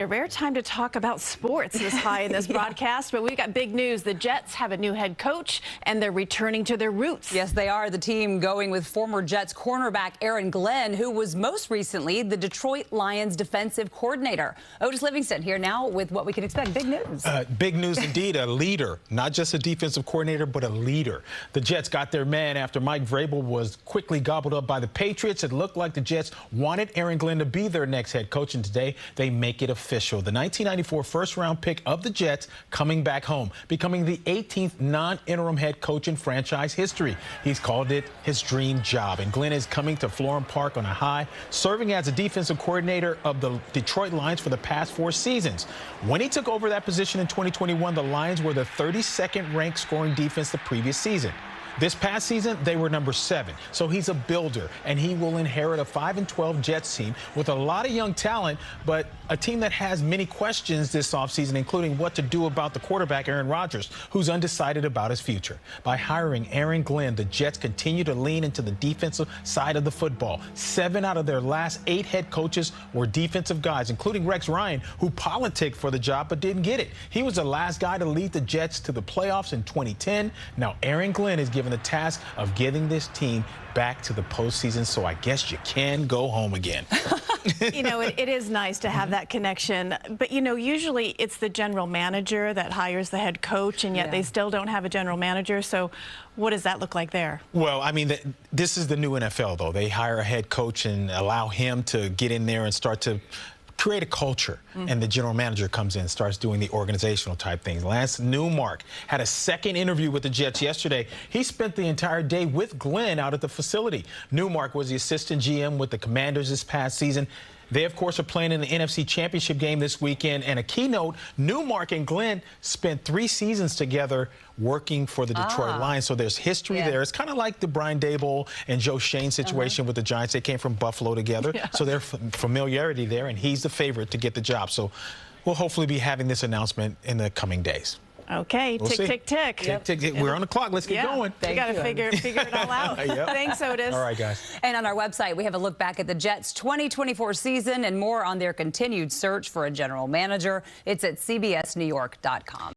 A rare time to talk about sports this high in this broadcast, but we got big news. The Jets have a new head coach, and they're returning to their roots. Yes, they are. The team going with former Jets cornerback Aaron Glenn, who was most recently the Detroit Lions defensive coordinator. Otis Livingston here now with what we can expect. Big news. Big news indeed. A leader, not just a defensive coordinator, but a leader. The Jets got their man after Mike Vrabel was quickly gobbled up by the Patriots. It looked like the Jets wanted Aaron Glenn to be their next head coach, and today they make it official. The 1994 first-round pick of the Jets coming back home, becoming the 18th non-interim head coach in franchise history. He's called it his dream job, and Glenn is coming to Florham Park on a high, serving as a defensive coordinator of the Detroit Lions for the past 4 seasons. When he took over that position in 2021, the Lions were the 32nd ranked scoring defense the previous season. This past season, they were number 7. So he's a builder, and he will inherit a 5-12 Jets team with a lot of young talent, but a team that has many questions this offseason, including what to do about the quarterback, Aaron Rodgers, who's undecided about his future. By hiring Aaron Glenn, the Jets continue to lean into the defensive side of the football. 7 out of their last 8 head coaches were defensive guys, including Rex Ryan, who politicked for the job but didn't get it. He was the last guy to lead the Jets to the playoffs in 2010. Now Aaron Glenn is given the task of getting this team back to the postseason, so I guess you can go home again. You know, it is nice to have that connection, but you know, usually it's the general manager that hires the head coach, and yet they still don't have a general manager. So what does that look like there? Well, I mean, this is the new NFL, though. They hire a head coach and allow him to get in there and start to create a culture, and the general manager comes in and starts doing the organizational type things. Lance Newmark had a second interview with the Jets yesterday. He spent the entire day with Glenn out at the facility. Newmark was the assistant GM with the Commanders this past season. They, of course, are playing in the NFC Championship game this weekend. And a keynote, Newmark and Glenn spent 3 seasons together working for the Detroit Lions. So there's history there. It's kind of like the Brian Daboll and Joe Shane situation with the Giants. They came from Buffalo together. So there's familiarity there, and he's the favorite to get the job. So we'll hopefully be having this announcement in the coming days. Okay, we'll tick, see. tick, tick. Tick, tick, tick. We're on the clock. Let's get going. We got to figure it all out. Thanks, Otis. All right, guys. And on our website, we have a look back at the Jets' 2024 season and more on their continued search for a general manager. It's at cbsnewyork.com.